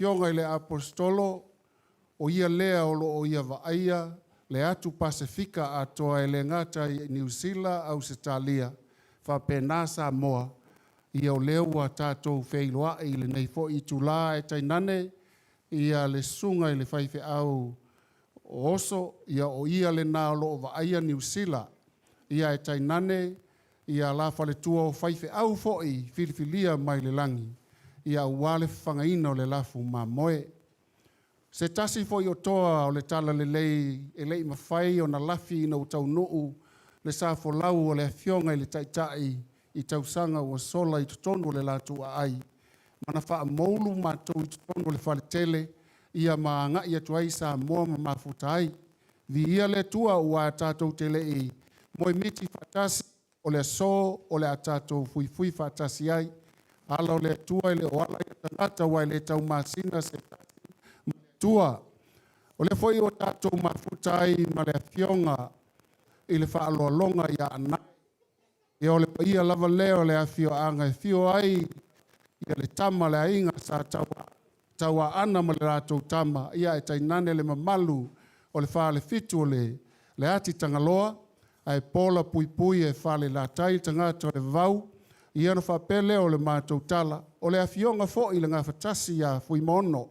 fionga i le apostolo, o ia lea o ia vaaia, le atu Pasifika atoa e le ngata i New Zealand au Setalia, whapena Samoa, ia o leo wa tātou wheiloa i le nei fo i tula e tainane, ia le sunga i le whaife au o oso, ia o ia le nā lo o vaaia New Zealand, ia e tainane, ia la fale tua o whaife au fo i filifilia mai le langi, ia uale whangaina o le lafu mamoe. Se tasi fo i o toa o le tala le lei, e lei mawhai o na lafi ina o tau nuu, le sa fo lau o le fionga i le taitai, i tausanga o sola i tutonu le latu a ai. Mana wha moulu mātou i tutonu le whale tele, ia maa nga ia tuai sa moa ma mafutai. Vi ia le tua ua tātou tele i, moi miti whatasi o le so o le tātou fui whatasi ai, ala o le tua i le oala i tangata wai le tau masina se tua. O le foi o tātou mafutai ma le fionga i le whaaloalonga i a anai. E o le paia lava leo le afio anga e fio ai i le tama le ainga sa taua ana ma le rātou tama. Ia e tainane le mamalu o le whaale fitu o le ati tangaloa. Ai pola pui pui e whaale la tai tangata o le vau. Ia no whapele o le mātou tala. O le afionga fo i le ngā whatasi a fui mono.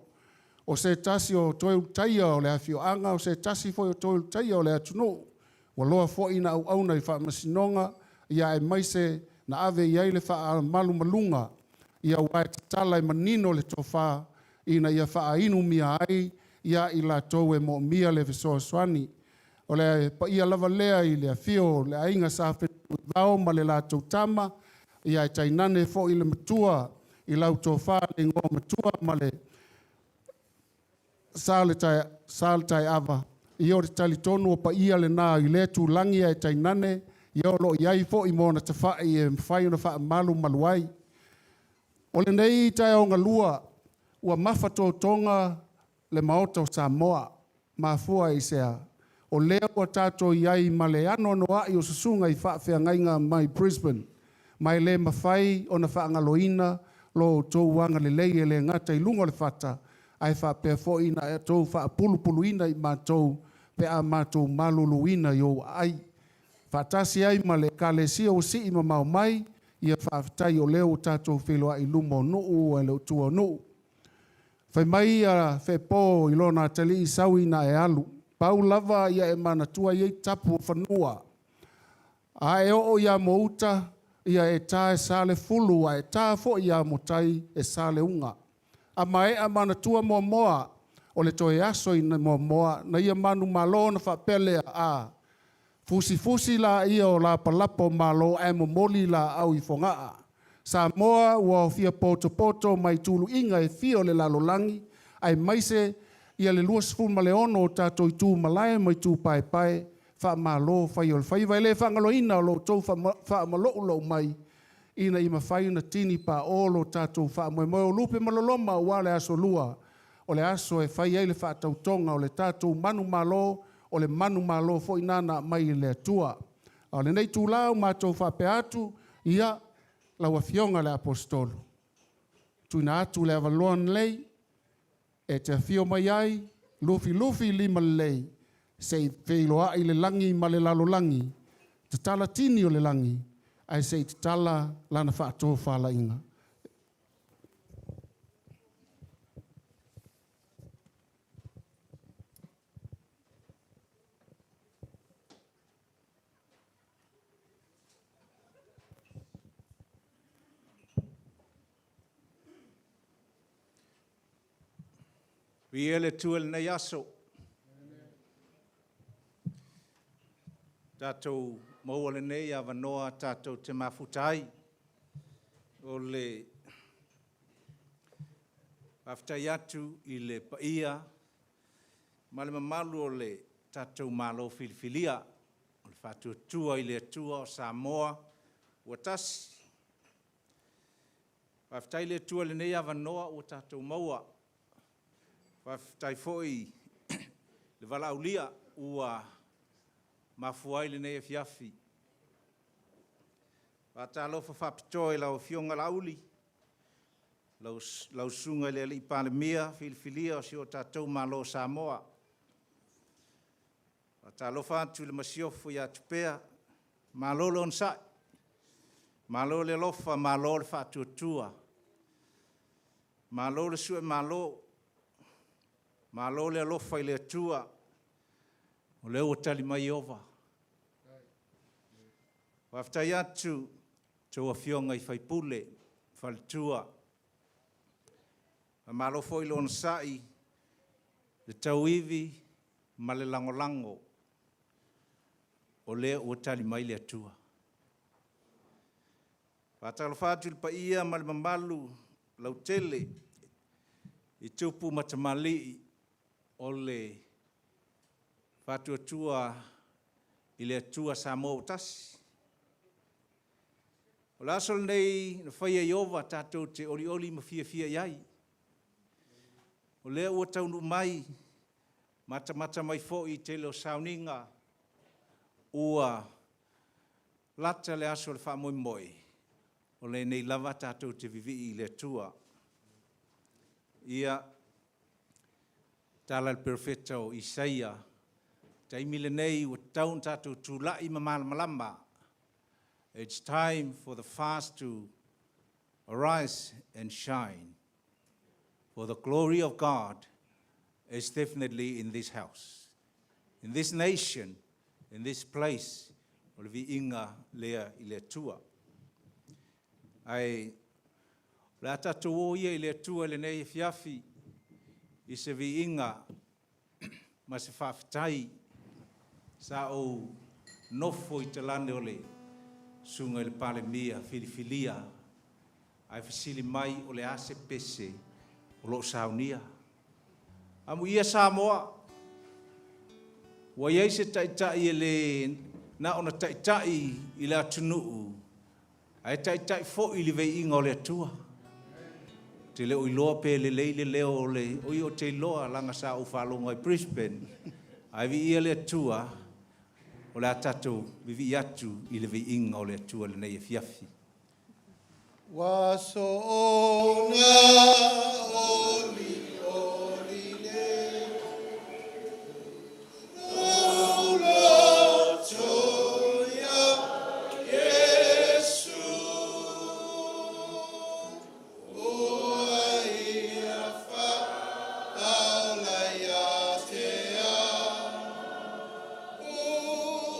O se tasi o toiu taia o le afio anga, o se tasi fo o toiu taia o le atunu. Wa loa fo ina au auna i wha masinonga, ia e maise na ave iai le wha malu malunga, ia wai tala i manino le tofa, ina ia wha inu mia ai, ia i la tau e mo mia le visoa swani. O le pa ia lava lea i le afio, le ainga sa whetu vao ma le la tau tama, ia e tainane fo i le matua, i lau tofa le ngō matua ma le sale tai ava. I o te talitonu o pa ia le nā i le tu langi e tainane, i o lo iai fo i mōna te whai e mwhai una wha malu maluai. O le nei tai o ngalua, ua mawhato tonga le maota o Samoa, mafua i sea. O lea ua tātou iai ma le ano no ai o susunga i whaafea ngainga mai Brisbane. Mai le mawhai o na wha ngaloina, lo tō wanga le lei e le ngata i lungo le whata, ai wha pēr fo ina e tō wha pulu ina i mātou, pe a mātou malulu ina i o ai. Whatasi ai ma le kālesia o si ima mau mai, ia whaafitai o leo tātou wheloa i lumo nuu e leo tua nuu. Whai mai a whepō i lona tali i sau ina e alu, pau lava ia e mana tua i tapu o whanua. A e o ia mo uta, ia e tā e sale fulu, a e tā fo ia mo tai e sale unga. A mai a mana tua moa moa, o le toe aso i moa moa, na ia manu malo na whapele a. Fusi la ia o la palapo malo e mo moli la au i fongaa. Sa moa ua o fia poto mai tulu inga e fio le lalolangi, ai maise ia le luas fun maleono o tato i tū malae mai tū pai, wha malo whai o le whai vai le whangalo ina o lo tau wha malo lo mai. Ina ima whai na tini pa o lo tato wha moe moe o lupe maloloma o wale aso lua. O le aso e whai eile wha tautonga o le tato manu malo, o le manu malo fo inana mai le atua. O le nei tū lau mātou wha pe atu, ia la wafionga le apostolo. Tuina atu le avaloan lei, e te fio mai ai, lufi lima lei, se wheiloa i le langi ma le lalo langi, te tala tini o le langi, ai se te tala lana whaatua whala inga. Viele tuel na yaso. Tātou maua le nei a wanoa tātou te mafutai. O le whaftai atu i le paia. Ma le mamalu o le tātou malo filifilia. O le whātua tua i le atua o Samoa. Ua tasi. Whaftai le tua le nei a wanoa o tātou maua. Whaftai foi le walaulia ua mafuai le nei e fiafi. Whatalofa whapitoe lau fionga lauli. lau sunga le ali palemia filifilia o si o tātou malo Samoa. A talofa atu le masiofo ia tupea, malo le onsai, malo le lofa, malo le whatuatua, malo le sue malo le alofa i le atua, o leo o tali mai ova. Waftai atu, tau a fionga i whaipule, whalitua, a malo foi lo onsai, le tau iwi, ma le lango, o leo o tali mai le atua. Whatalofatu le paia ma le mamalu, lau tele, i tupu matamali o le whatuatua i le atua Samoa utasi. O la asol nei na whaia i ova tātou te oli ma fia iai. O lea ua taunu mai, mata mai fo i te leo sauninga, ua lata le aso le wha moi. O le nei lava tātou te vivi i le atua. Ia tala le perfeta o Isaia, taimile nei ua taun tātou tūlai ma malama. It's time for the fast to arise and shine. For the glory of God is definitely in this house, in this nation, in this place. O le vi inga lea i le tua. Ai, le atatu o ia i le tua le nei fiafi, i se vi inga ma se whawhitai sa o nofo i te lane o le sunga i le palemia, filifilia, ai fasili mai o le ase pese o lo saunia. Amu ia Samoa, wa iei se taitai e le na ona taitai i le atunuu, ai taitai fo i le vei inga o le atua. Te leo i loa pe le leo o le, oi o te loa langa sa o whalonga i Brisbane, ai vi ia le atua, o le atatu vivi atu i le vei inga o le atua le nei e fiafi. Waso ona oli le Ola toya Yesu Oia fa ala ya tea Ola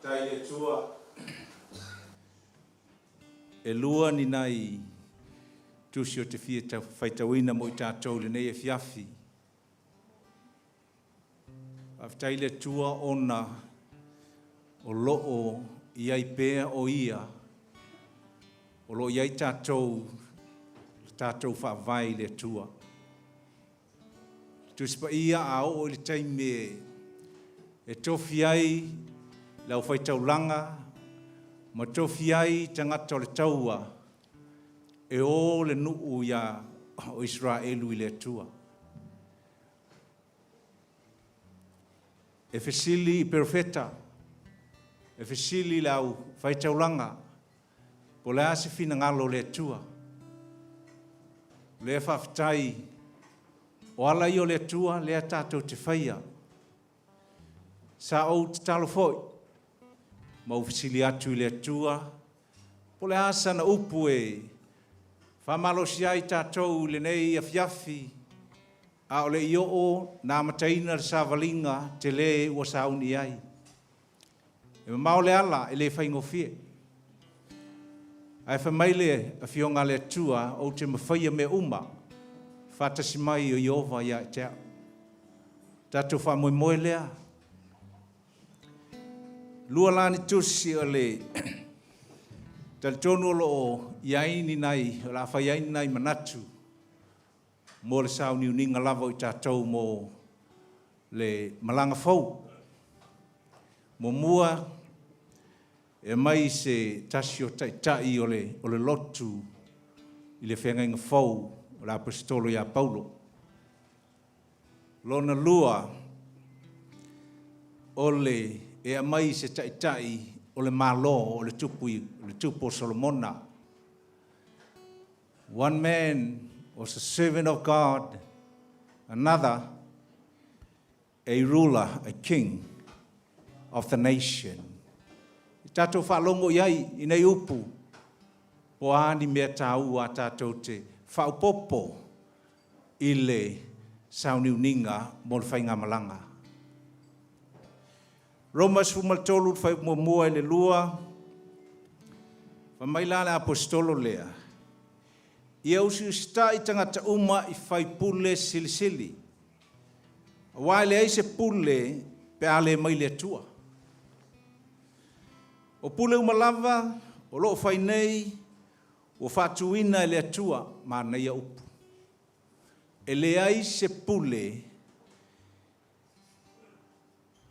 Tai le tua e lua ni nai tusi o te fia ta whaitawina mo i tātou le nei e fiafi. Aftai le tua ona o loo iai pea o ia, o loo iai tātou whaavai le tua. Tusi pa ia a o le taime e tofi ai lau whaitaulanga, ma tofi ai tangata o le taua, e o le nuu ia o Israelu i le tua. E fesili i perfeta, e fesili lau whaitaulanga, po le ase fina ngalo le tua. Le whaftai, o ala i o le tua, le tātou te whaia. Sa o te talo foi, ma ufisili atu i le tua, po le asa na upu e, whamalo si ai tātou le nei a fiafi, a o le i o na mataina le savalinga te le ua sauni ai. E mao le ala e le whaingofie. Ai whamaile a fionga le tua o te mawhaia me uma, whatasi mai o Iova ia te au. Tātou whamoe moe lea. Lua lani tusi o le tal tonu o iaini nai, o la whaiaini nai manatu, mo le sauni uninga lava i tātou mo le malanga fau. Mo mua e mai se tasi o tai o le lotu i le whenga fau o la apostolo ia Paulo. Lona lua o le e mai se tai o le malo o le tupu o Solomona. One man was a servant of God, another a ruler, a king of the nation. Tātou whalongo iai i nei upu, po ani mea tāu a tātou te whaupopo i le sauniuninga mo le whainga malanga. Romas fumaltolu whai mua i le lua, whamaila le apostolo lea. Ia usi usta i tangata uma i whai pule silisili. Wai le aise pule pe ale mai le tua. O pule umalava, o loo whai nei, o whatuina le atua, ma nei a upu. E le aise pule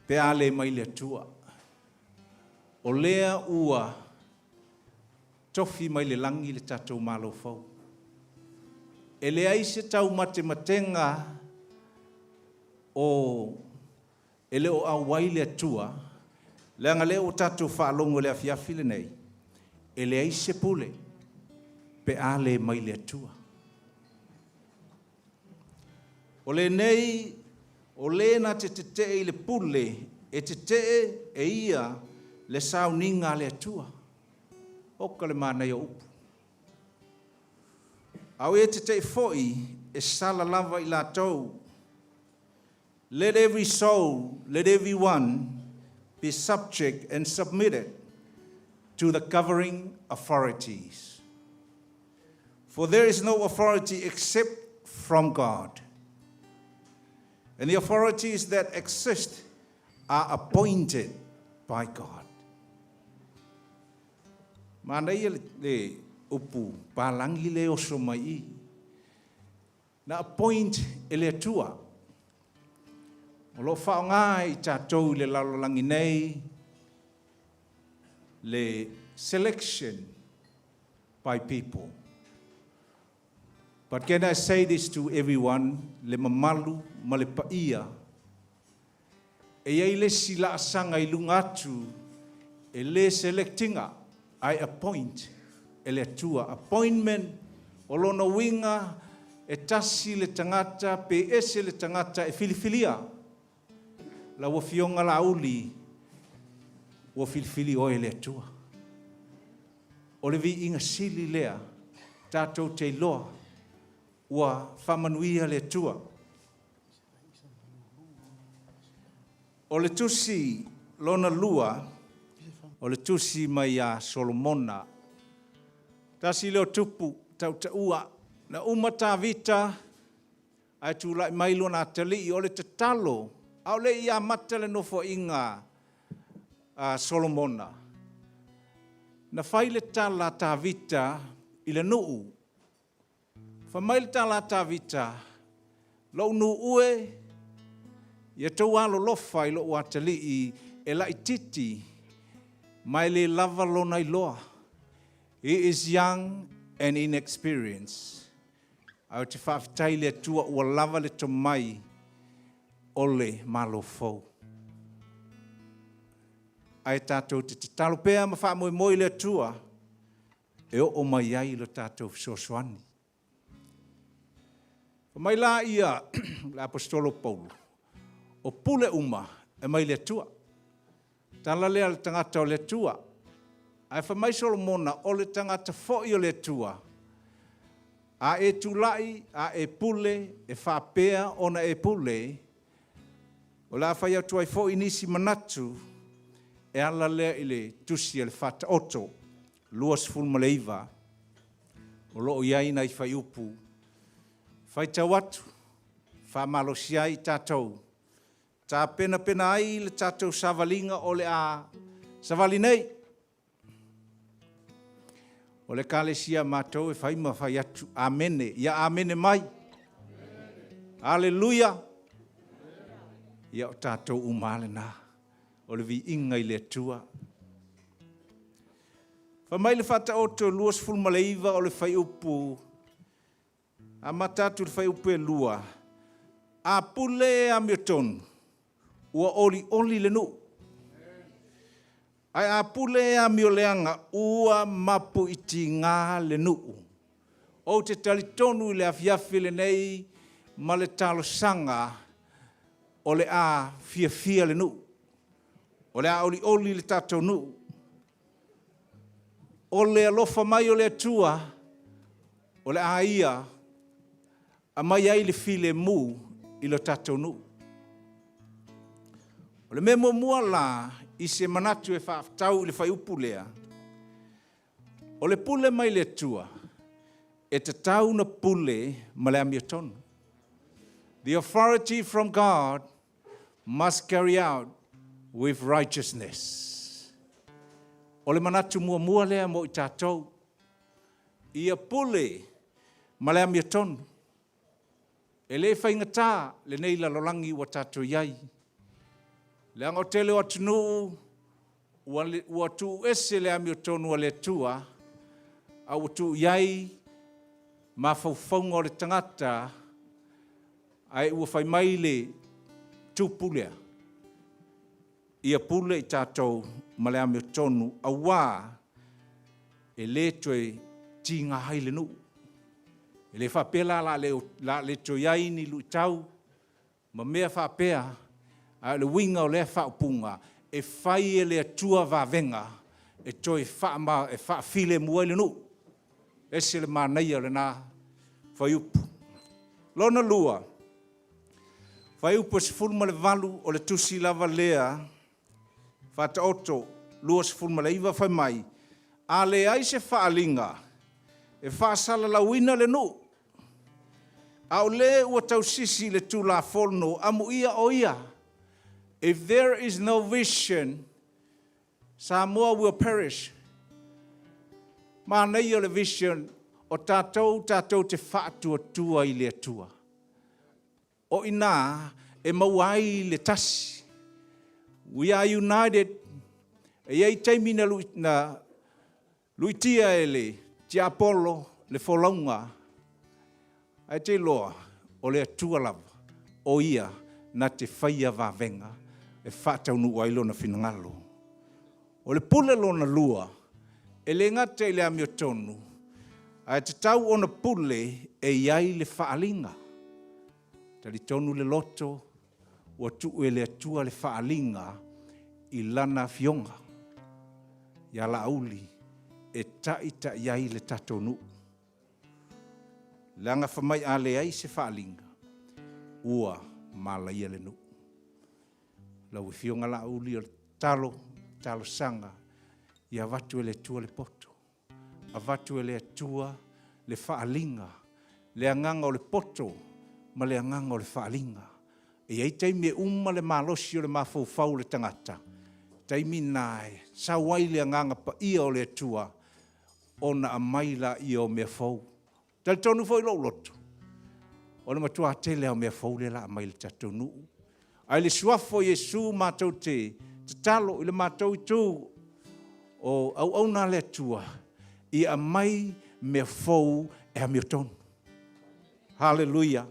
pe ale mai le atua. O lea ua tofi mai le langi le tātou malo fau. E le aise tau matematenga o ele o awai le atua, le anga leo tātou whaalongo le afiafi le nei, e le aise pule pe ale mai le atua. O le nei, o le na te i le pule, e te e ia le sauninga le atua. Oka le mānei o upu. Au e te foi, e sala lava i la tau. Let every soul, let everyone be subject and submitted to the governing authorities. For there is no authority except from God. And the authorities that exist are appointed by God. Manai le upu palangi le oso mai. Na appoint ele atua. O lo whaonga i tātou le lalolangi nei, le selection by people. But can I say this to everyone, le mamalu, ma le paia, e ei le sila asanga i lunga atu, e le selectinga, I appoint, e le atua, appointment, o lona winga, e tasi le tangata, pe ese le tangata, e filifilia, la wafionga la uli, wa filifili o e le atua. O le vi inga sili lea, tātou te loa, wa whamanuia le atua. O le tusi lona lua, o le tusi mai a Solomona. Tasi leo tupu tau ta ua na umata vita ai tu lai mai lona tali o le tatalo au le ia mata le nofo inga Solomona. Na fai le tala ta vita i le nuu. Fa mai le tala ta vita lo nu ue ia tau alo lofa i lo watali i e la ititi mai le lava lona iloa. He is young and inexperienced. Au te whaafitai le tua ua lava le tomai ole malo fau. Ai tātou te talo pēa ma wha moi le tua e o mai ai lo tātou sosoani. Mai la ia le apostolo Paulo o pule uma e mai le tua. Tala lea le tangata o le tua. Ai whamai Solomona o le tangata fo'i o le tua. A e tulai, a e pule, e whapea ona e pule. O la whai au tuai fo'i nisi manatu e ala lea i le tusi le whata oto. Luas fulmaleiva. O loo iaina i whai upu. Whai tau atu. Whamalosia i tātou. Tā pena ai le tātou savalinga o le a savalinei. O le kalesia mātou e whaima whai atu. Amene. Ia amene mai. Aleluia. Ia o tātou umale nā. O le vi inga i le tua. Whamai le whata oto luas fulmaleiva o le whai upu. A matatu le whai upu e lua. A pule a miotonu. Ua oli le nu. Ai a pule a mioleanga ua mapu iti ngā le nu. O te talitonu le afiafi le nei ma le talo sanga o le a fia le nu. O le a oli le tatou nu. O le alofa mai o le atua o le a ia a mai ai le file mu i lo tatou nu. O le memo mua la i se manatu e whaaftau i le whai upu lea. O le pule mai le tua e te tau na pule ma le amia tonu. The authority from God must carry out with righteousness. O le manatu mua lea mo i tātou. Ia pule ma le amia tonu. E le whaingatā le nei la lolangi wa tātou iai. Le anga o tele o atunu, ua tu ese le ami o tonu le tua, a ua tu iai, ma faufaunga o le tangata, ai ua fai mai le tu pulea. Ia pule i tātou ma le ami o tonu, a wā, e le toe tinga hai le nu. E le whapela la le toi iai ni lu tau, ma mea whapea, a le winga o le whaupunga, e whai e le atua wavenga, e toi whaafile mua le nu. E se le mānaia le nā whaiupu. Lona lua, whaiupu se fulma le valu o le tusi lava lea, whata oto, lua se fulma le iwa whai mai, a le ai se whaalinga, e whaasala la wina le nu. A o le ua tau sisi le tu la folno, amu ia o ia. If there is no vision, Samoa will perish. Mānei o le vision, o tātou te whaatua tua i le atua. O ina, e mauai le tasi. We are united. E ei teimi na luitia e le, ti Apollo, le wholaunga. Ai te loa, o le atua lava, o ia, na te whaia wavenga. E whātau nu wailo na whinangalo. O le pule lona lua, e le ngata i le ami o tonu, a te tau o na pule e iai le whaalinga. Tali tonu le loto, ua tu e le atua le whaalinga i lana fionga. Ia la auli, e taita iai le tatonu. Langa whamai a le ai se whaalinga, ua malaia le nu. Lau fionga la uli o talo sanga, ia watu le tua le poto. A watu le tua le whaalinga. Le anganga o le poto, ma le anganga o le whaalinga. E ei teimi e le malosi o le mawhauwhau le tangata. Teimi nae, sa wai le anganga pa ia o le tua, ona a maila ia o mea whau. Tali tonu whau ilo loto. O le matua tele o mea whau le la a maila tatou nuu. Ai le suafo Yesu mātou te talo i le mātou i tū o au na le tua i a mai mea whau e a mea tonu. Hallelujah.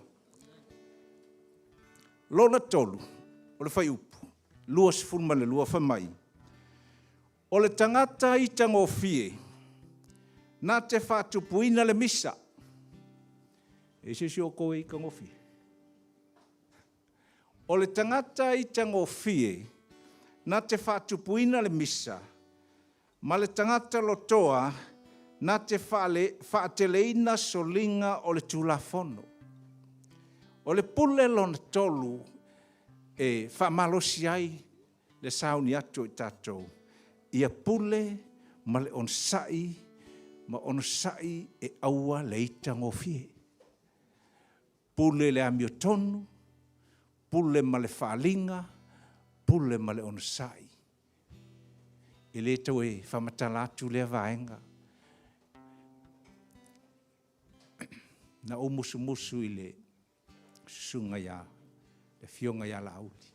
Lona tolu, o le whai upu, lua sifuruma le lua whamai. O le tangata i tangofie, nā te whātupuina le misa. E sisi o koe i kangofie. O le tangata i tangofie, nā te whātupuina le misa, ma le tangata lotoa, nā te whaateleina solinga o le tulafono. O le pule lona tolu e whaamalosi ai le sauni atu i tātou. Ia pule ma le onsai, ma onsai e aua le itangofie. Pule le amiotonu, pule ma le whaalinga, pule ma le onsai. E le tau e whamatala atu lea vaenga. Na o musu i le sunga ya, le fionga ya lauli.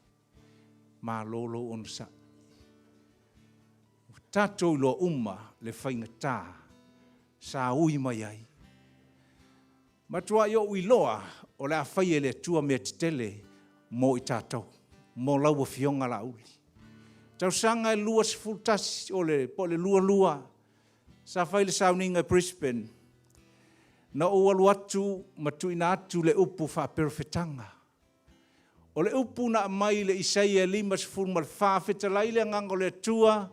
Ma lolo onsai. Tātou lo uma le whainga tā, sa ui mai ai. Matua i o uiloa, o le a whai e le tua mea titele mo i tātou, mo laua fionga lauli. Tau sanga e lua sifultasi o le lua, sa whai le sauninga Brisbane, na o alu atu, matuina atu le upu wha perfetanga. O le upu na mai le Isaia 5 mal whawhetalai le ngango le tua,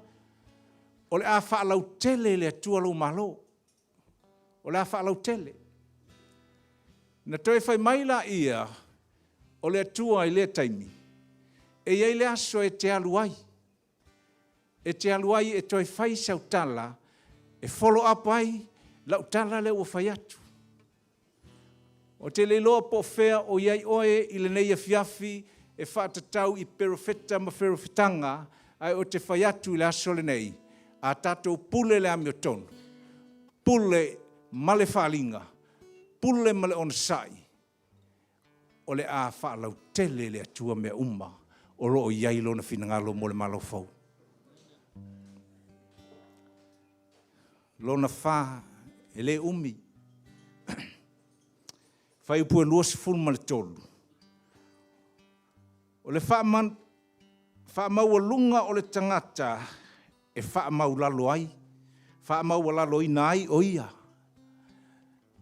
o le a whaalau tele le tua lau malo. O le a whaalau tele. Na toi whai maila ia, o le tua i le taimi. E iei le aso e te aluai. E te aluai e toi whai sautala, e follow up ai, lau tala le ua whai atu. O te leiloa po whea o iei oe i le neia fiafi e whaatatau i perofeta ma ferofetanga ai o te whai atu i le aso le nei. A tātou pule le amiotonu, pule male whaalinga, pule male onsai, o le a whaalau tele le atua mea uma, o roo iai lona whinangalo mo le malo fau. Lona wha e le umi, whai upua luas fulma le tolu. O le wha maua lunga o le tangata, e wha mau lalo ai, wha mau lalo ina ai o ia.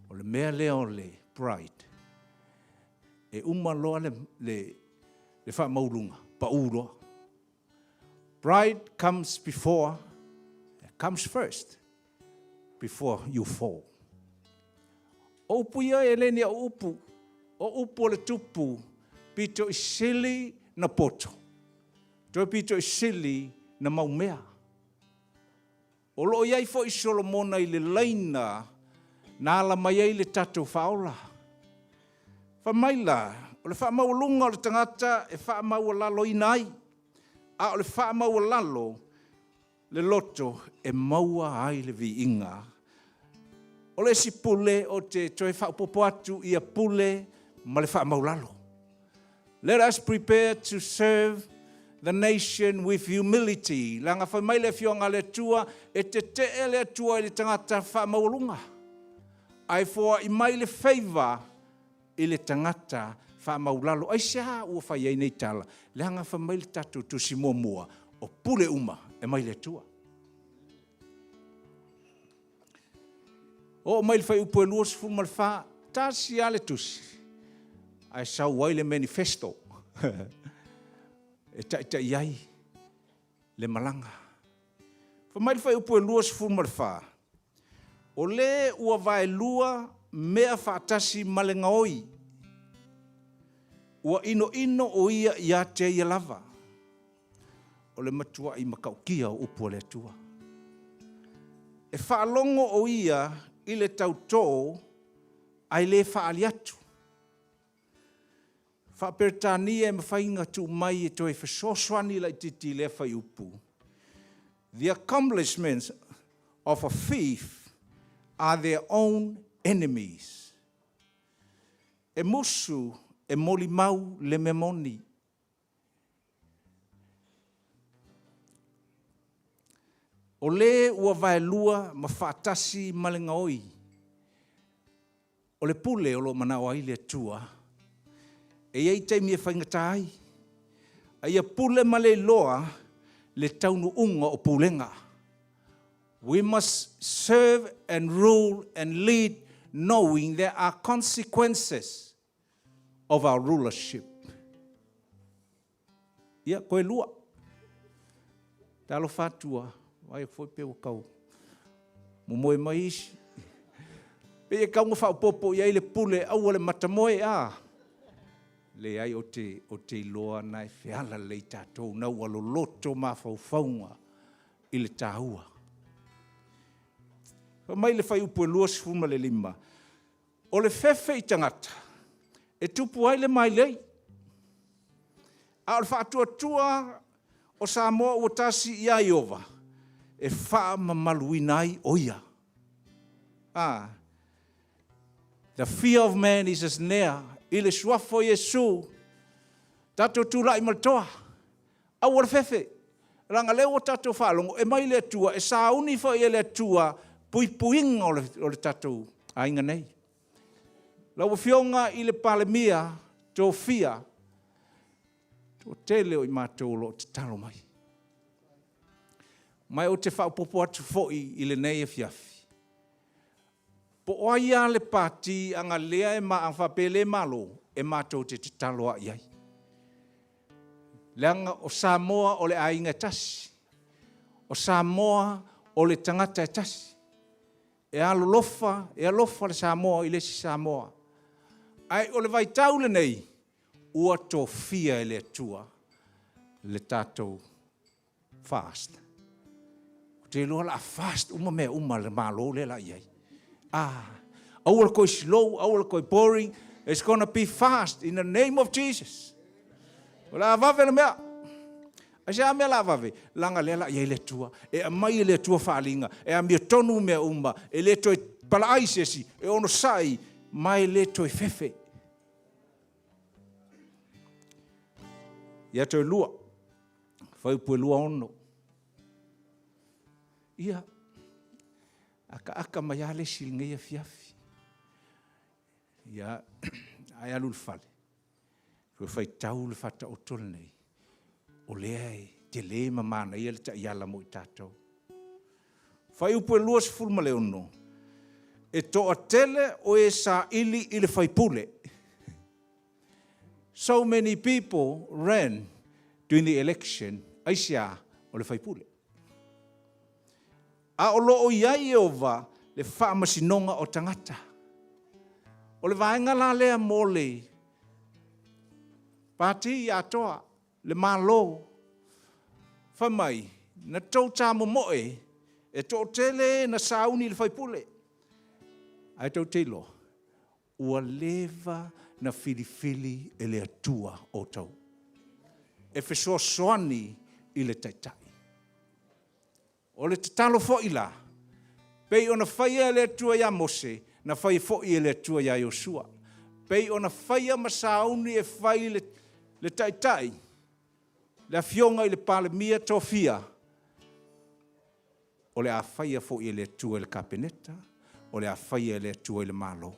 O le mea leo le pride. E loa le wha mau lunga, pa uroa. Pride comes first, before you fall. O upu ia e leni a upu, o upu o le tupu, pito i sili na poto. Toi pito i sili na maumea. O loo iai fo i Solomona i le laina na ala mai ai le tatou whaola. Whamaila, o le whamau lunga o le tangata e whamau lalo i nai. A o le whamau lalo le loto e maua ai le vi inga. O le si pule o te toi whaupopo atu i a pule ma le whamau lalo. Let us prepare to serve the nation with humility. Langa whamai le fionga le tua, e te le tua i le tangata whamaulunga. Ai fua i mai le favor i le tangata whamaulalo. Ai sea ua whai ei nei tala. Langa whamai le tatu tu si mua o pule uma e mai le tua. O mai le whai upo e luas fumal wha, tasi ale tusi. Ai sau wai le manifesto. E ta iai le malanga. Whamai whai upu e lua sifuruma le wha. O le ua vai lua mea whaatasi malenga oi. Ua ino o ia te ia lava. O le matua i makaukia o upu le tua. e whaalongo o ia i le tautō ai le whaali atu. Whapertania e mawhainga tu mai e toi whasoswani lai titi le whai upu. The accomplishments of a thief are their own enemies. E musu e moli mau le memoni. O le ua vaelua ma whaatasi malenga oi. O le pule o lo manao ai le tua. E iei teimi e whaingatai. A ia pule ma le loa le taunu unga o pulenga. We must serve and rule and lead knowing there are consequences of our rulership. Ia koe lua. Talo fatua. Vai foi pe o kau. Momoe mai isi. Pe e kaunga whaupopo i le pule au le matamoe a. Le ai o te loa nai whiala le tātou nau alo loto ma whauwhaunga i le tāhua. Mai le whai upu e lua sifuma le lima. O le whewhe i tangata. E tupu ai le mai lei. A o le whaatua o Samoa ua tasi i a Iova. E wha mamaluina ai oia. The fear of man is as near. I le suafo Yesu. Tato tula i maltoa. Au o le whewhe. Ranga leo o tato whalongo. E mai le tua. E sauni fo i le tua. Pui puinga o le tato. A inga nei. Lau fionga i le palemia. Tō fia. Tō tele o i mātou lo te talo mai. Mai o te whaupopo atu foi i le nei e fiafi. Po oia le pati anga lea e maa whapele malo e mātou te taloa iai. Leanga o Samoa o le ainga tasi. O Samoa o le tangata e tasi. E alofa le Samoa i le si Samoa. Ai o le vaitau le nei, ua tō fia e le atua le tātou fast. Te loa la fast, uma le malo le la iai. Awal koi slow, awal koi boring. It's going to be fast in the name of Jesus. La vave na mea. Asha mea la vave. Langa lela iai le tua. E mai le tua whaalinga. E a mea tonu mea umba. E le toi pala aisesi. E ono sai. Mai le toi fefe. Ia toi lua. Whaupue lua ono. Ia, aka mai ale silngai a fiafi. Ia, ai alu fale. Kua whai tau le whata o tole nei. O lea e te le mamana ia le ta iala mo i tātou. Whai upu e luas fulma le ono. E toa tele o e sa ili i le whai pule. So many people ran during the election aisia o le whai pule. A o loo iai ova le whaamasinonga o tangata. O le vaenga la lea mole. Pati i atoa, le malo. Whamai, na tau tāmo moe, e tō tele na sauni le whaipule. Ai tau teilo, ua leva na filifili e le atua o tau. E whesoa soani i le taitai. O le tatalo fo ila. Pei ona whaia le atua ia Mose, na whai fo i le atua ia Yosua. Pei ona whaia masauni e whai le taitai. Le fionga i le palemia tofia. O le a whaia fo i le atua le kapeneta. O le a whaia le atua i le malo.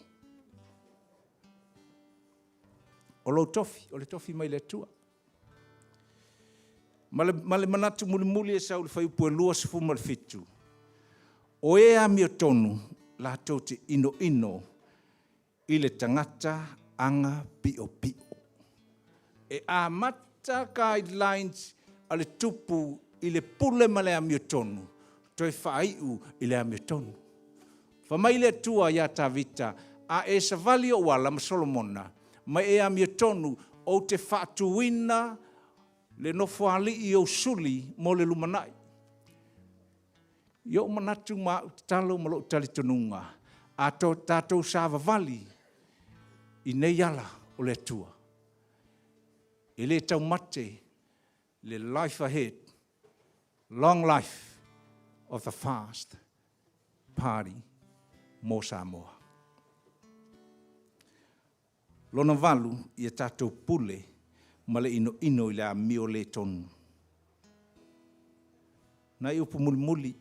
O lo tofi, o le tofi mai le atua. Ma le manatu muli e sau le whaiupu e lua sifuma le fitu. O e a mio tonu la tau te ino i le tangata anga pio pio. E a mata guidelines a le tupu i le pule ma le a mio tonu. Toi whaiu i le a mio tonu. Whamai le tua ia ta vita a e savali o wala ma Solomona. Ma e a mio tonu o te whatuina le nofo ali i o suli mo le lumanai. Yo manatu ma talo malo tali tununga. Ato tato savavali. I nei ala o le tua. I le tau mate, le life ahead, long life of the fast party mo Samoa. Lona valu i a tatou pule ma le ino i le amio le tonu. Na i upu muli.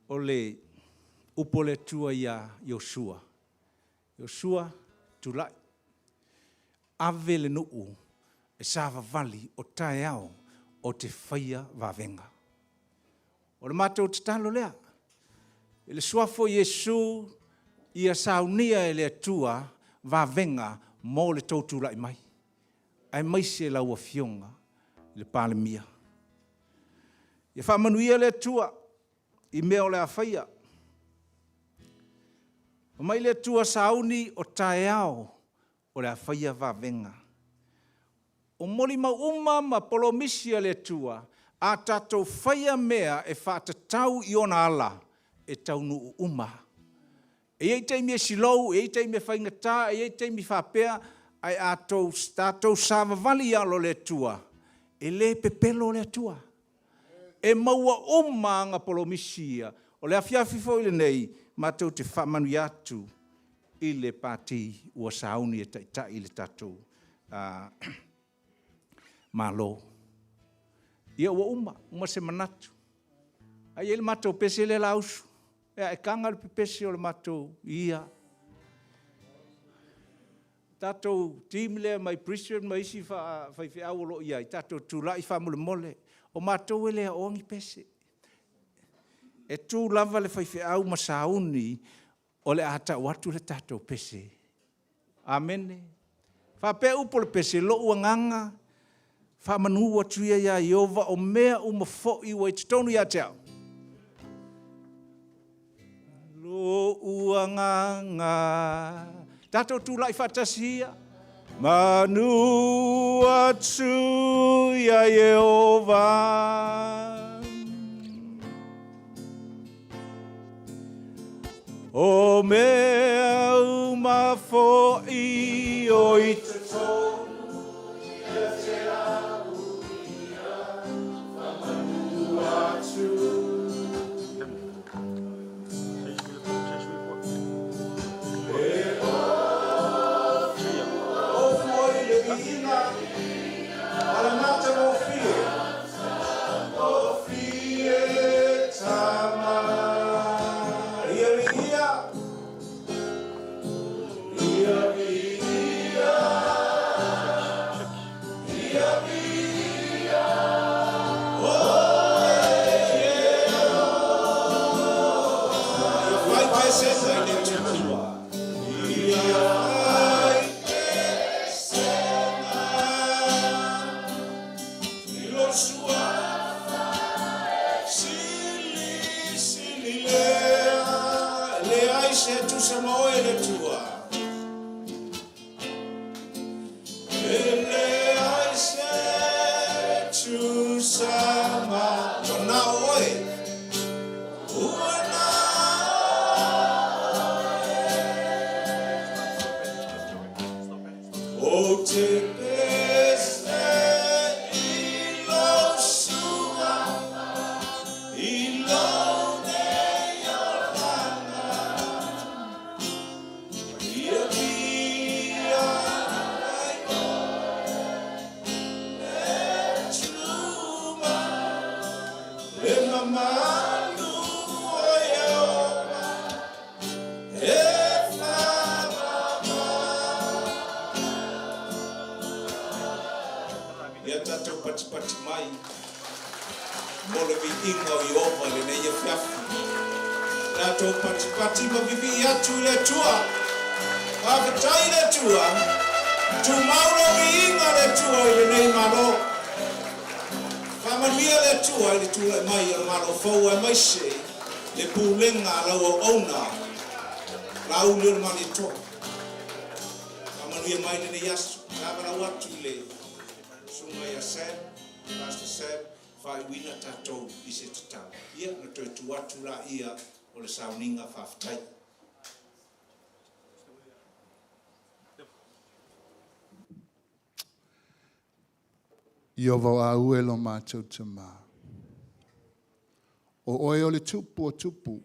O le upo le tua ia Yosua. Yosua tulai. Ave le nuu e sava vali o tae au o te whaia vavenga. O le mātou te talo lea. E le suafo Yesu ia saunia e le atua vavenga mo le tautu lai mai. Ai mai se laua fionga le palemia. Ia whamanuia le atua i mea o le awhaia. O mai le atua sauni o tae au o le awhaia vavenga. O moli mauma ma polomisia le atua a tatou whaia mea e whātatau i ona ala e taunu uma. E ei teimi e silou, e ei teimi e whaingatā, e ei teimi whapea, ai a tātou savavali alo le atua. E le pepelo le atua. E maua uma nga polomisia. O le awhiawhifo i le nei, mātou te whamanu i atu i le pāti ua sauni e taitai le tātou malo. Ia ua uma se manatu. Ai ele mātou pese le lausu. E kanga le pese o le mātou ia. Tātou team le mai Christian mai isi whai au lo ia. Tātou tūlai whamule mole. O mātou ele a ongi pese. E tū lava le whai au masauni o le ata watu le tātou pese. Amene. Whape upo le pese lo uanganga. Whamanu atuia ia Iova o mea umafo i wa itonu ia te au. Lo uanganga. Tātou tūlai whatasia. Manu atu ia Iova. O mea umafo i o itonu. Le pulenga la ona la ulur manito amanuia mai ne yasu na bana watu le sunga ya sen vai wina tātou i se tatau. Ia na toi tuatu la ia o le sauninga whaftai. Ia wau a ue lo mātou te mā. O oe o le tupu o tupu.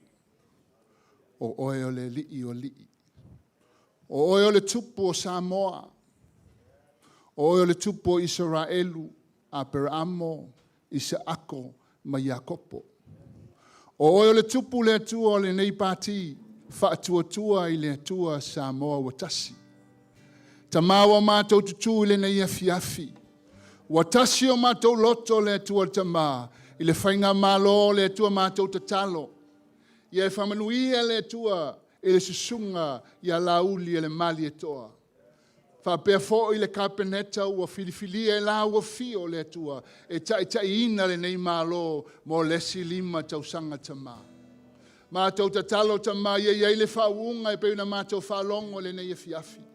O oe o le li'i o li'i. O oe o le tupu o Samoa. O oe o le tupu o Israelu, a Peramo, Isaako, ma Iakopo. O oe o le tupu le atua o le nei pāti, whaatua i le atua Samoa watasi. Ta māua mātou tutu i le nei afiafi. Watasi o mātou loto le atua ta mā, i le whainga mālo le atua mātou tatalo. Ia e whamanuia le atua i le susunga i a lauli e le mali etoa. Whapea fo i le kapeneta ua filifilia e la ua fio le atua, e tai ina le nei mālo mo lesi lima tausanga ta mā. Mātou tatalo ta mā, ia le whaunga e peuna mātou whalongo le nei afiafi.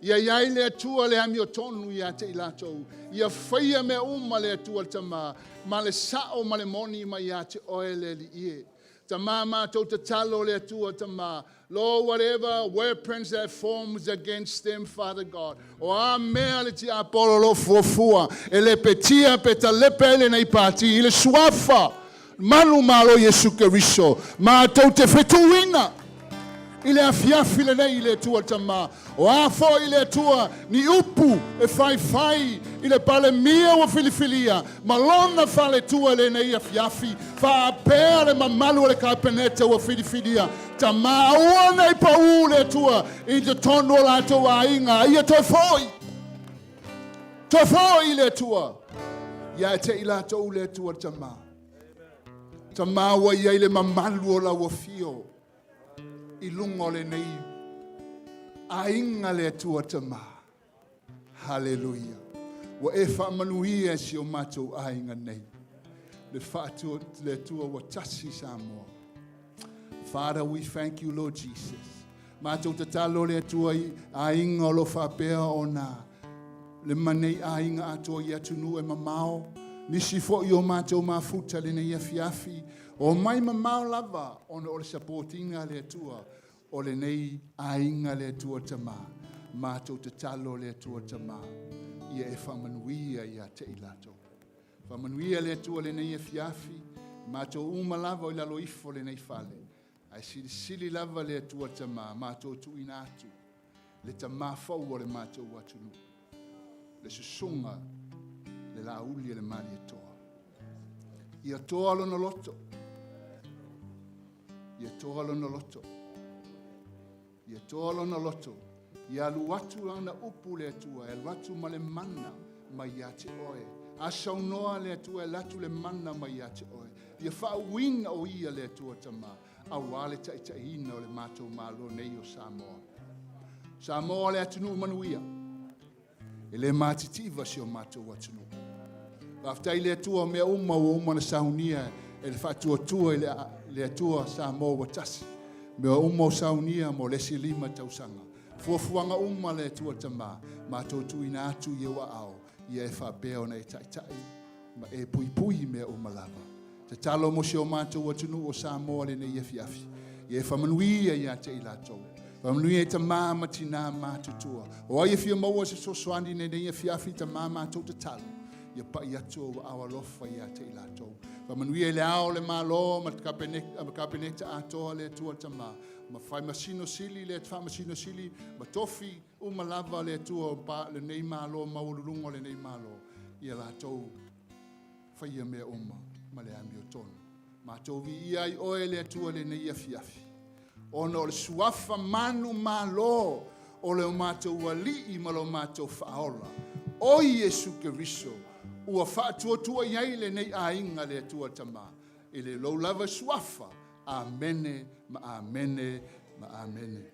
Ia iai le atua le ami o tonu ia te ilatou. Ia whaia me uma le atua tama. Ma le sao ma le moni ma ia te oe le li ie. Tama mātou te talo le atua tama. Lord, whatever weapons that forms against them, Father God. O a mea le ti apolo lo fuafua. E le petia peta lepe le nei pati. I le suafa. Manu malo Yesu Keriso. Mātou te fetuina. I le afiafi le nei i le tua tama. O a fo i le tua ni upu e fai i le pale mia o filifilia. Malona fa le tua le nei afiafi. Fa apea le mamalu le kapeneta o filifilia. Tama uana i pa u le tua i te tono la toa inga. Ia toi foi. Toi foi le tua. Ia te ila to le tua tama. Tama wa ia i le mamalu o la wafio. I lungo le nei a inga le atua tama. Hallelujah. Wa e whamanuia si o mātou a inga nei. Le whātua le atua wa tasi Samoa. Father, we thank you, Lord Jesus. Mātou te talo le atua a inga o lo whapea o nā. Le manei a inga atua i atunu e mamao. Nisi fo i o mātou mafuta le nei afiafi. O mai mamao lava ona o le supportinga le atua o le nei ainga le atua tama. Mātou te talo le atua tama. Ia e whamanuia ia te ilato. Whamanuia le atua le nei afiafi. Mātou uma lava o i lalo ifo le nei fale. Ai sili lava le atua tama. Mātou tu ina atu. Le tama fau o le mātou atunu. Le susunga le lauli le mali atoa. Ia toa lona loto. Ia toa lona loto. Ia toa lona loto. Ia luatu ana upu le atua. E luatu ma le mana ma ia te oe. A saunoa le atua e latu le mana ma ia te oe. Ia whauina o ia le atua tama. A wale taitaina o le mātou malo nei o Samoa. Samoa le atunu manuia. E le mātitiva si o mātou atunu. Waftai le atua mea uma o uma na saunia. E le whatua tua le atua Samoa watasi. Mea uma o saunia mo lesi lima tausanga. Fuafuanga uma le atua tama. Mātou tuina atu ia wa ao. Ia e whapea na e taitai. Ma e pui pui mea uma lava. Te talo mo si o mātou atunu o Samoa le nei afiafi. Ia e whamanuia ia te ilatou. Whamanuia e ta māma tina mātutua. O ai e fia maua se sosoani nei afiafi ta māma tau te talo. Ia pa i atu o awa lofa ia te ilatou. Whamanuia le ao le malo ma kapeneta atoa le atua tama. Ma whai masino sili le wha masino sili. Ma tofi uma lava le atua le nei malo maulurungo le nei malo. Ia latou whaia mea uma ma le ami o tonu. Ma tovi ia i oe le atua le nei afiafi. Ona o le suafa manu malo o le o mātou wali ma lo mātou whaola. O Yesu Keriso. Ua whātua iai le nei a inga le atua tama. I le lau lava suafa. Amene, ma amene, ma amene.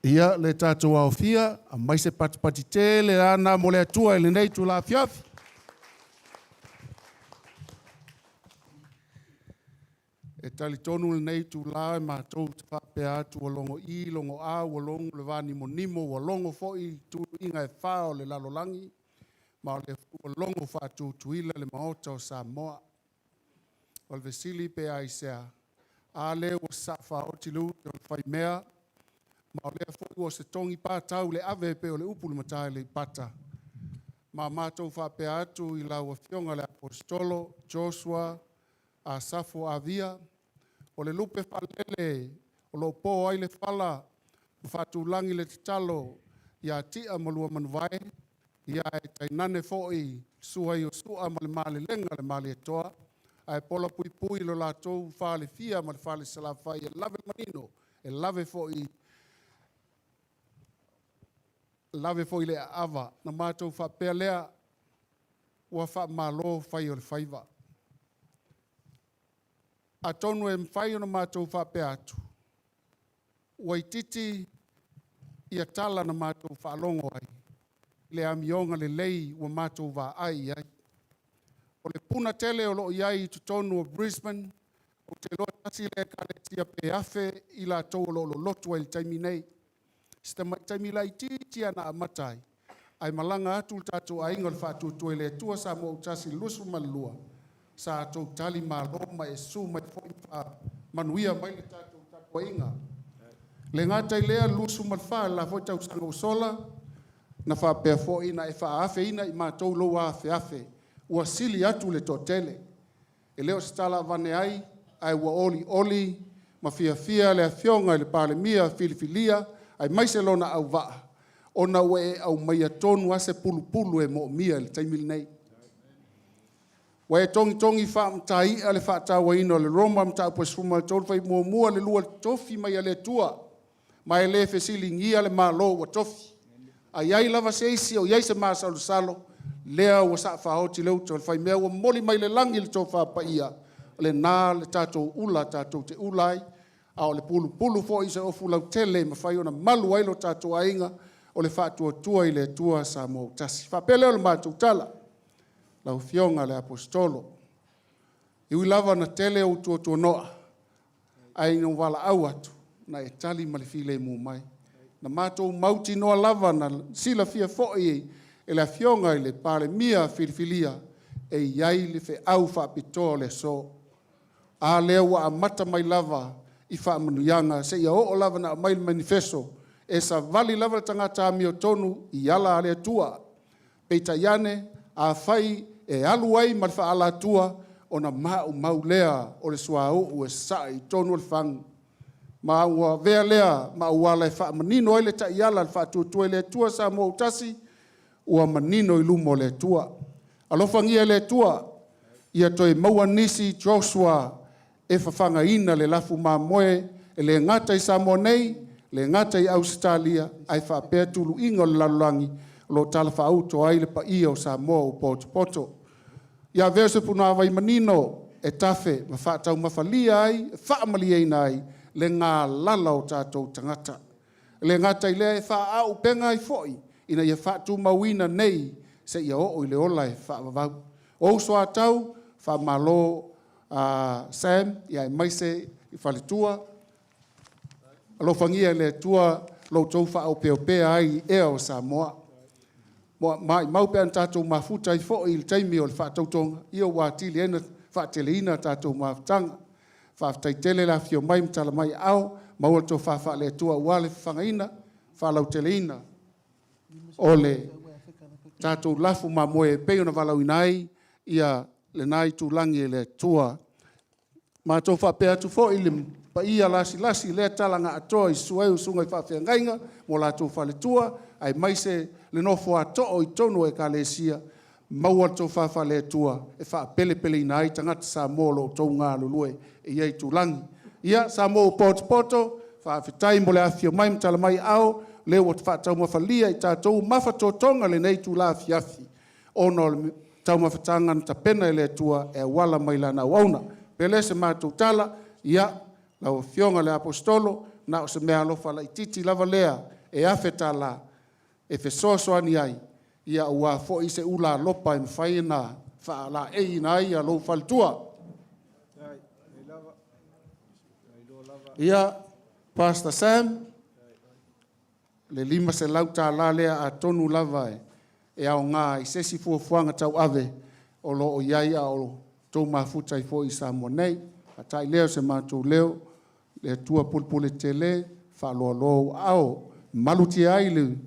Ia le tātou aofia, a mai se patipati tele ana mo le atua ele nei tu la fiafi. E tali tonu le nei tu la e mātou te whape atu o longo I, longo a, o longo le vani mo nimo, o longo fo I tu inga e whao le lalolangi, ma o le longo whātu tuila le maota o Samoa. O le vesili pe a isea, a le o sa whao tilu, te o whai mea, ma o lea fo o se tongi pātau le ave pe o le upulu matai le pata. Ma mātou whape atu I lau a fionga le apostolo, Joshua, a safo a via, o le lupe whalele, o lo po ai le whala, whatu langi le titalo, ia tia malua manuwae, ia e tainane fo'i, suai o sua ma le male lenga le male etoa, ai pola pui pui lo lātou whale fia ma le whale salawhai, e lave manino, e lave fo'i le ava, na mātou whapea lea, ua wha malo whai o le whaiva. A tonu e mwhai o na mātou whapea atu. Ua I titi ia tala na mātou whaalongo ai. Le amionga le lei ua mātou wā ai ai. O le puna tele o loo iai tu tonu o Brisbane, o te loa tasi le kaletia pe afe I la tau o loo lotu ai taimi nei. Sita taimi lai titi ana amatai. Ai malanga atu tātou a inga le whātu tue le tua sa mo utasi lusu malua. Sa tau tali maloma e su mai foi manuia mai le tātou tātua inga. Le ngātai lea lusu malwha la foi tau sanga usola, na whapea foi na e whaafe ina I mātou loa afe. Ua sili atu le totele. E leo stala vane ai ua oli, ma fia le afionga le pale mia filifilia, ai maise lona au waa. Ona ue au mai atonu ase pulu e mo mia le taimili nei. Wa e tongi wha mtai ale wha tawa ino le Roma mta po sfuma le tolu whai mua le lua tofi mai ale tua. Mai le fesili ngia le malo wa tofi. A iai lava seisi o iai se maa salo. Lea wa sa whaoti leu tolu whai mea wa moli mai le langi le tofa pa ia. Le nā le tātou ula tātou te ulai. A o le pulu fo i se ofu lau tele ma whai ona malu ailo tātou ainga. O le wha tua I le tua sa mo tasi. Whapele o le mātou tala. Lau fionga le apostolo. Iwi lava na tele o tua noa. Ai no wala au atu. Na e tali ma le file mu mai. Na mātou mauti noa lava na sila fia fo'i e le fionga I le pale mia filifilia. E iai le fe au whapitoa le so. A lea wa a mata mai lava I wha manuianga. Se ia o lava na mai manifesto. E sa vali lava tangata a mio tonu I ala ale tua. Peita iane a whai e aluai ma le wha ala tua o na mau lea o le sua o e sai tonu le whangu. Ma ua vea lea ma ua le wha manino ele ta iala le wha tua le tua sa mo utasi ua manino I lumo le tua. Alofangia le tua ia toi maua nisi Joshua e whawhanga ina le lafu ma moe e le ngata I Samoa nei le ngata I Australia ai wha pēr tulu ingo le lalulangi lo tala whauto ai le pa ia o Samoa o poto. Ia verse puna vai manino e tafe ma whaatau mawhalia ai, whaamalia ina ai le ngā lala o tātou tangata. Le ngata I lea e wha au penga I foi ina ia whaatu mawina nei se ia o I le ola e whaamavau. O soa tau whaamalo Sam ia e maise I whaletua. Alo fangia le tua lo tau whaau peopea ai ea o Samoa. Mai maupe an tātou mafuta I fo'i il taimi o le whaatautonga. Ia wātili ena whaatele ina tātou mafutanga. Whaafutai tele la fio mai mtala mai au. Maua tō whaafaa le tua wale whangaina. Whaalau tele ina. O le tātou lafu ma moe peo na walau inai. Ia le nai tūlangi le tua. Ma tō whaapea tu fo'i le pa ia lasi le talanga atoa I suai usunga I whaafea ngainga. Mo la tō whale tua. Ai maise le nofo ato'o I tonu e kalesia. Maua tō whaafa le tua. E wha pele ina ai tangata sa mōlo o tō ngā lulue. E iei tūlangi. Ia sa mō poto. Whaafetai mo le afio mai mtala mai au. Leo o te whaatau mawhalia I tātou mawhato tonga le nei tū la afi. Ono le tau mawhatanga na tapena I le tua e wala mai lana wauna. Pele se mātou tala. Ia lau fionga le apostolo. na o se mea alofa la ititi lava lea e afe tala e fe soasoani ai ia ua fo'i se ula lopa e mwhai na wha la ei na ai a lou faltua. Ia Pastor Sam le lima se lauta la lea a tonu lava e au ngā i sesi fuafuanga tau ave o lo o iai a o tau mafuta i fo'i sa mua nei a tai leo se mātou leo le tua pulpule te le wha loa lo au maluti ai le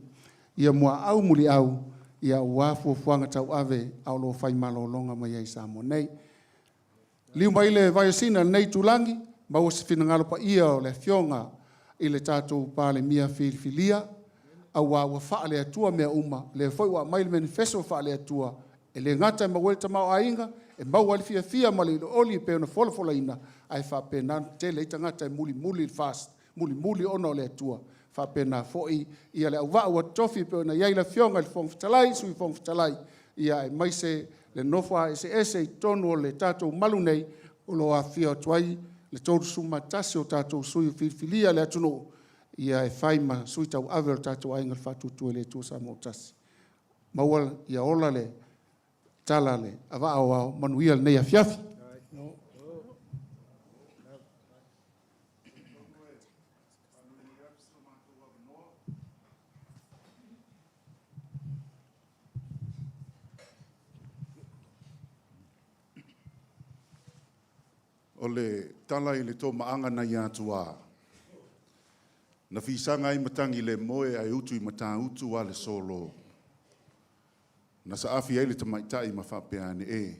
ia mua au muli au ia ua fuafuanga tau ave au lo fai malolonga mai ai sa mua nei. Liu mai le vaiosina nei tulangi ma o se finangalo pa ia o le fionga i le tātou pāle mia filifilia au a ua wha le atua mea uma le foi wa mai le manifesto wha le atua e le ngata ma welta mau ainga e mau ali fia ma le oli pe ona fola ina ai wha pena te le ita ngata e muli fast muli ono le atua wha pena foi ia le au wa tofi pe ona iai la fionga le fong fitalai sui fong fitalai ia e mai se le nofa ese i tonu o le tātou malu nei o lo a fia tuai le tōru suma tasi o tātou sui filifilia le atuno ia e whaima sui tau awe o tātou ainga le whatutu e le tua sa mo tasi. Mauala ia ola le tala le awa au manuia le nei a fiafi. O le tala i le tō maanga na i atua. Na fisanga i matangi le moe ai utu i matang utu wa le solo. Na sa afi ai le tamaitai ma whapeane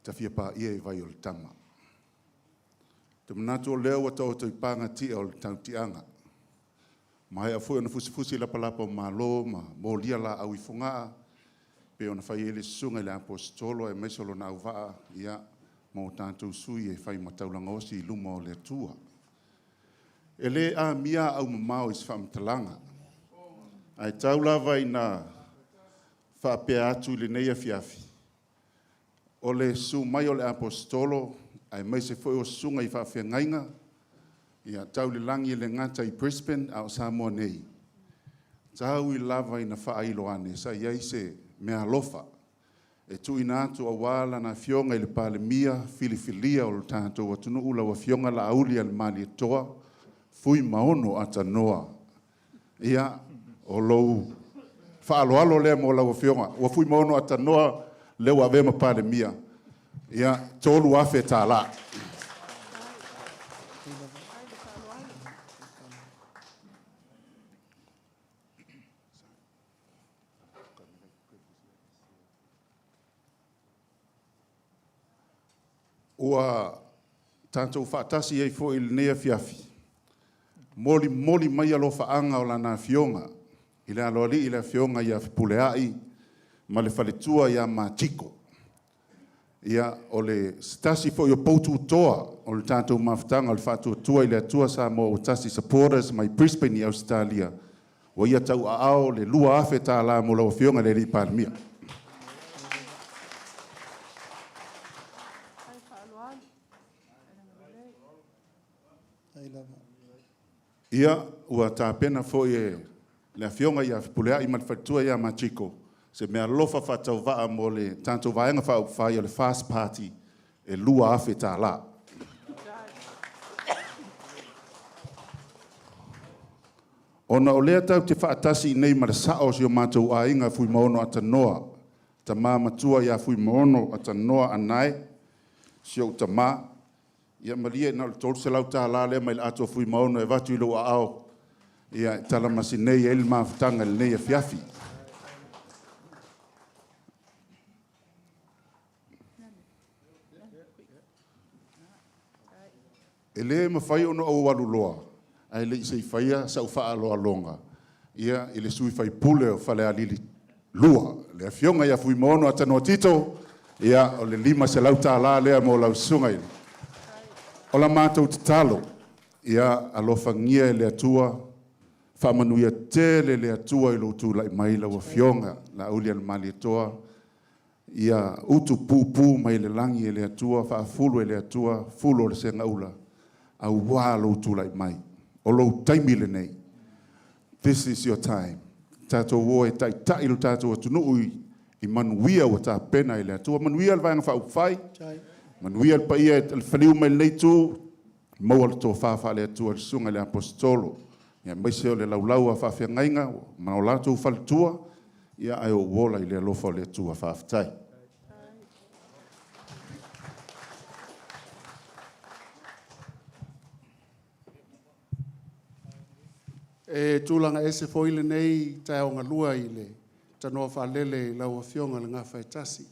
ta fia pa ia i vai o le tama. Te manatu o leo wata o tau panga tia o le tau tianga. Ma hea fui ona fusi la palapa o malo ma mo lia la au i fungaa. Pe ona fai ele sunga le apostolo e meisolo na au vaa ia mo tātou sui e whai mataulanga osi i luma o le atua. E le a mia au mamao i whamtalanga. Ai taulawa i nā whapea atu i le neia fiafi. O le su mai o le apostolo, ai mai se foi o sunga i whawhia ngainga, ia tau le langi le ngata i Brisbane au Samoa nei. Tau i lava i na whaailo ane, sa iai se mea lofa. E tu ina atu a wala na fionga i le pale mia, filifilia o le tātou atunu ula wa fionga la auli al mali toa, fui maono ata noa. Ia o lou, whaaloalo lea mo la wa fionga, wa fui maono ata noa le wa vema pale mia. Ia tolu afe tā la. Ua tātou whaatasi ei fo i nea fiafi. Moli mai alo whaanga o lana fionga. I le alo ali i le fionga ia puleai, ma le whaletua ia mātiko. Ia o le stasi fo i o poutu toa o le tātou mawhtanga o le whātua tua i le atua sa mo o tasi supporters mai Brisbane i Australia. O ia tau a ao le lua afe tā la mo lau fionga le li palmia. Ia ua tāpena foi e le fionga ia pulea i malfatua ia machiko. Se mea lofa whatau waa mo le tātou vaenga whai o le fast party e lua afe tā la. Ona o lea tau te whaatasi nei ma le sao si o mātou a inga fui maono ata noa. Ta mā matua ia fui maono ata noa anai si o ta mā. Ia maria na tolu se lau tā la lea mai le ato fui maono e watu i loa ao. Ia tala masi nei e ilma whatanga le nei e fiafi. E le mawhai ono au walu loa. Ai le isei whaia sa uwha aloa longa. Ia i le sui whai pule o whale alili lua. Le fionga ia fui maono atanoa tito. Ia o le lima se lau tā la lea mo lau sungai. O la mātou te talo, ia alofa ngia e le atua, whamanuia tele le atua i lotu lai maila wa fionga, la uli al mali atoa, ia utu pūpū mai le langi e le atua, whaafulu e le atua, fulu o le senga ula, au wā lotu lai mai. o lou taimi le nei. This is your time. Tātou o e tai lo tātou atunuu i manuia o tā pena i le atua. Manuia le vaenga whai. Manuia le paia le whaliu mai nei tū. Maua le tō whawha le atua le sunga le apostolo. Ia maise o le laulau a whawhia ngainga. Mana o lātou whalitua. Ia ai o wola i le alofa le atua whawhtai. E tūlanga ese foile nei tai o ngalua i le tanoa whalele lau a fionga le ngā whaitasi.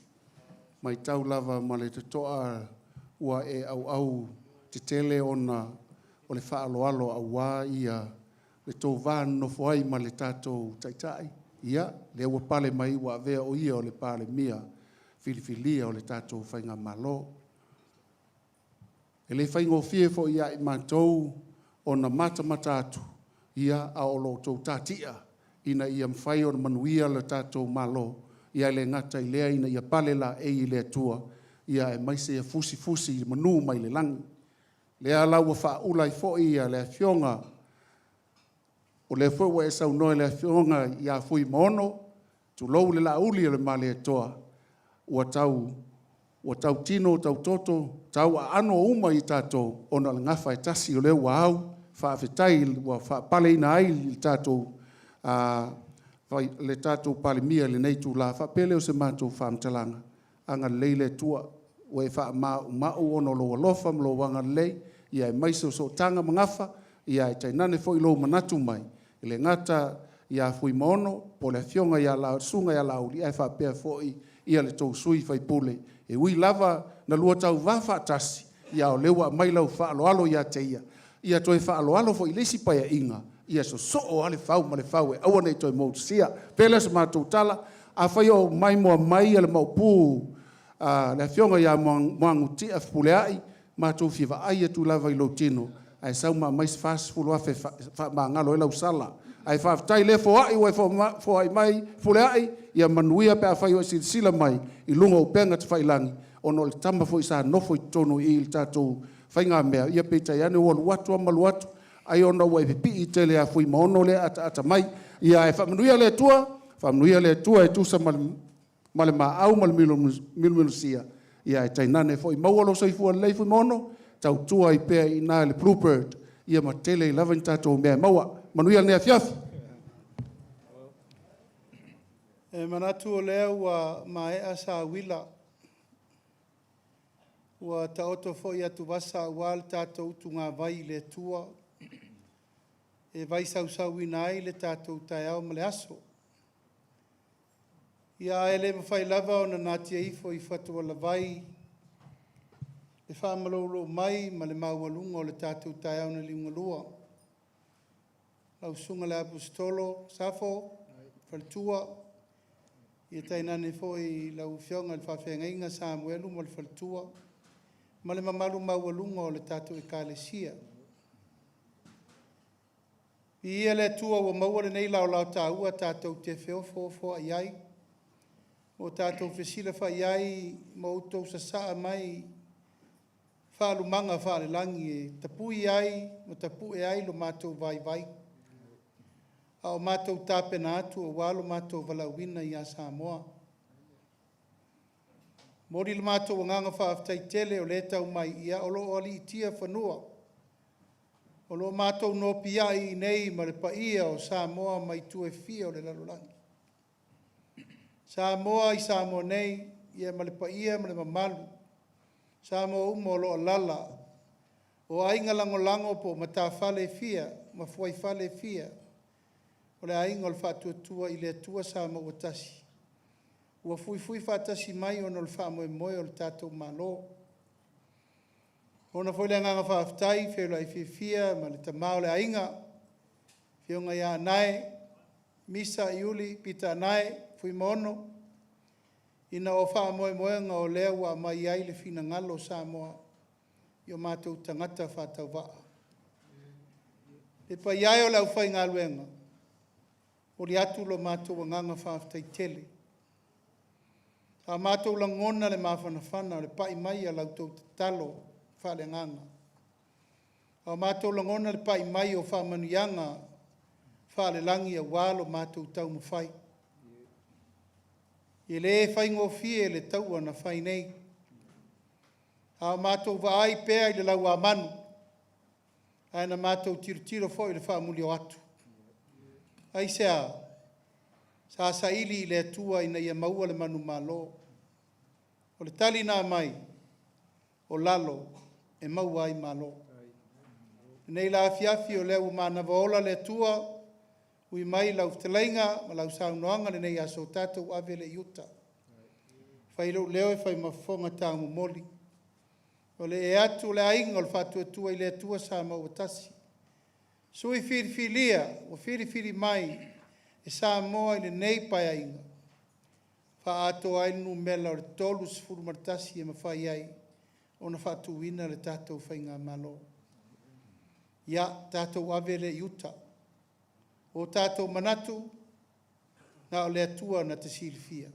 Mai tau lava ma le te toa ua e au te tele ona o le whaaloalo a wā ia le tō vān no fuai ma le tātou taitai. Ia, le ua pale mai ua vea o ia o le pale mia filifilia o le tātou whainga malo. E le whaingo fie fo ia i mātou o na mata atu. Ia a o lo tau tātia, ina ia mwhai o na manuia le tātou malo, ia le ngata i lea ina ia pale la e i le atua, ia e maise ia fusi manu mai le langi. Lea lau a wha ulai fo ia le fionga, o le fo e sau noe le fionga ia fui mono, tu lou le la uli le male atoa, ua tau tino, tau toto, tau a ano uma i tātou, ona le ngafa e tasi o le ua au, whaafetai wa pale ina ai le tātou pale mia le nei tū la whapele o se mātou whaamtalanga. Anga leile tua o e wha mau ono lo alofa mlo wanga lei, ia e maiso so tanga mangafa, ia e tainane fo i lo manatu mai. Ile ngata ia fui mono, po le fionga ia la sunga ia la uli, ia e whapea fo ia le tau sui whai pule. E ui lava na lua tau wafa tasi, ia o lewa mailau wha alo ia te ia. Ia toi whaaloalo fo i lesi paia inga. Ia so o ale whau ma le whau e aua nei toi mautu sia. Pele se mātou tala. A whai o mai moa mai ale mau pū. Le fionga ia moangu ti a pule ai. Mātou whiwa ai atu lava i lo tino. Ai sau ma mais fast fulu afe ma ngalo e lau sala. Ai whaftai le fo ai wai fo ai mai pule ai. Ia manuia pe a whai o sila mai. I lunga o penga te whailangi. Ono le tamba fo i sa nofo i tono i il tātou whainga mea, ia peta iane o aluatu a maluatu, ai ona ua pipi i tele a fui maono le ata mai, ia e whamanuia le tua e tusa male maau male milusia, ia e tainane fo i maualo soifua lei fui maono, tau tua i pea i nā le bluebird, ia ma tele i lava i tātou mea maua, manuia nea fiafi. E manatu o lea ua maea sa wila, ua taoto fo i atu wasa wal tātou tu ngā vai le tua, e vai sau ina ai le tātou tai au ma le aso. Ia ele mawhai lava o na nātia ifo i whatua la vai, le whaamalolo mai ma le maualunga o le tātou tai au na liungalua. Lau sunga le apostolo, safo, whaltua, ia tainane fo i lau fionga le whawhenga Samuelu ma le whaltua, ma le mamalu maualunga o le tātou ekalesia. I ia le tua ua maua le nei lau tāua tātou te wheofo ai ai. O tātou whesila whai ai ma utou sa mai whaalumanga whaale langi e tapui ai, ma tapu e ai lo mātou vai. A o mātou tāpena atu o walo mātou walawina i a Samoa. Mori le mātou nganga whaaftai tele o le tau mai ia o lo oli tia whanua. O lo mātou no pia i nei ma le paia o Samoa mai tue fia o le lalolangi. Samoa i Samoa nei ia ma le paia ma le mamalu. Samoa umo o lo lala. O ainga lango po mata fale fia, ma fuai fale fia. O le ainga o le whatuatua i le atua Samoa tasi. Ua fui whatasi mai o le whaamoe o le tātou malo. Ona foi le nganga whaaftai, whio i whiwhia, ma le tamao le ainga. Whionga ia nae, misa iuli, pita nae, fui mono. Ina o whaamoe nga o lea wa mai ai le fina ngalo Samoa. I o mātou tangata whātau waa. E pa iai o lau whai ngā luenga. O li atu lo mātou nganga whaaftai tele. A mātou langona le mawhanawhana, le pai mai a lau tau talo whale nganga. O mātou langona le pai mai o whamanuianga, whaalelangi a wālo mātou tau mawhai. I le whai ngofie le taua na whai nei. A mātou waai pēa i le lau a manu. Aina mātou tiro fo i le whaamuli o atu. Ai sea, sa saili i le atua ina ia maua le manu malo. O le tali nā mai, o lalo, e maua ai malo. Nei la afiafi o leo mana vaola le atua, ui mai lau ftelainga, ma lau saunoanga le nei aso tātou ave le iuta. Whai leo e whai mafonga tāngu moli. O le e atu le ainga o le whatu atua i le atua sa maua tasi. Sui whiriwhiria, o whiriwhiri mai, e sa moa i le nei pai ainga. Wha ato ainu mela o le tolu sifuru martasi e mawhai ai, o na whatu wina le tātou whainga malo. Ia tātou ave le iuta. O tātou manatu, na o le atua na te silifia.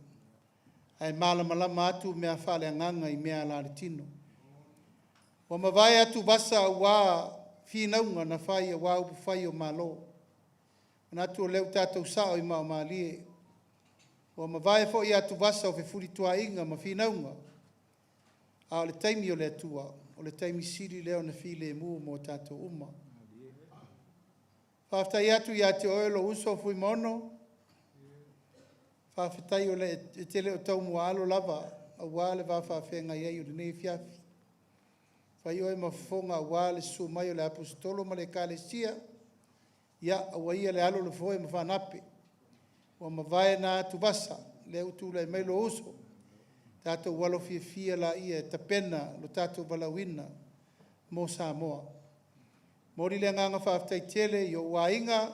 Ai malama atu mea whale anganga i mea lari tino. O mawai atu basa wā whinaunga na whai a wā upu whai o malo. Na atu o leo tātou sao i mao maalie. O mawai fo i atu basa o whewhuri tua inga ma whinaunga. A o le taimi o le atua, o le taimi siri leo na while mu mo tātou uma. Whaftai atu i ate oelo uso fui mono. Whawhetai o le tele o tau mua alo lava, a wale whawhenga iei o le nei fiafi. Whai oe mafonga a wale su mai o le apostolo ma le kalesia, ia a waia le alo le foe ma whanape. O ma vae na tubasa, le utu le mailo uso. Tātou walo fia la ia tapena lo tātou walawina mo Samoa. Mori le nganga whaftai tele i o wainga,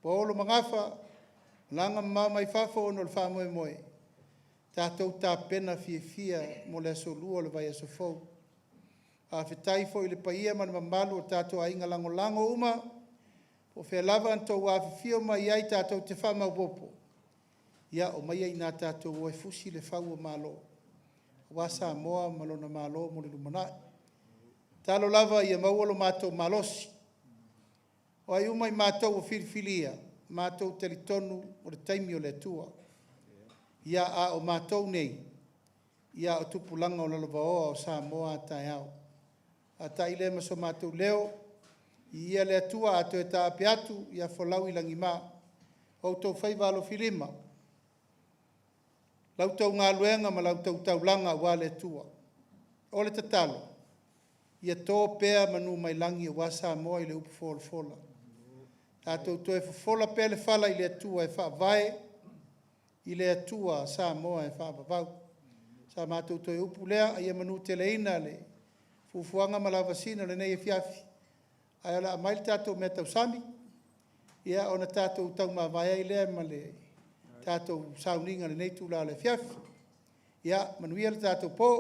paolo mangafa, langa mamai whafo ono le whamoe moe. Tātou tā pena fia mo le asolua le vai asofou. A whetai fo i le paia man mamalu o tātou ainga lango uma, o whea lava antou a fio mai ai tātou te whamau popo. Ia o mai ai nā tātou o e fusi le whau o malo. Wasa moa malona malo mo le lumanai. Talo lava ia mauolo mātou malosi. O ai umai mātou o whiriwhiria, mātou teritonu o le taimi o le atua. Ia a o mātou nei, ia o tupulanga o lalavaoa o Samoa tai au. A tai le maso mātou leo, ia le atua ato e ta ape atu, ia folau i langi mā. O tau whaivalo whirima. Lau tau ngā luenga ma lau tau taulanga wa le atua. O le tatalo. Ia tō pēa manu mai langi o wasa moa i le upu fola. Tātou tō e fola pēa le whala i le atua e wha vai, i le atua sa moa e wha vavau. Sa mātou tō e upu lea, ia manu te leina le, fufuanga ma la vasina le nei e fiafi. Ai ala mail tātou me tau sami, ia ona tātou tau ma vai ai lea ma le tātou sauninga le nei tūla le fiafi. Ia manuia le tātou pō,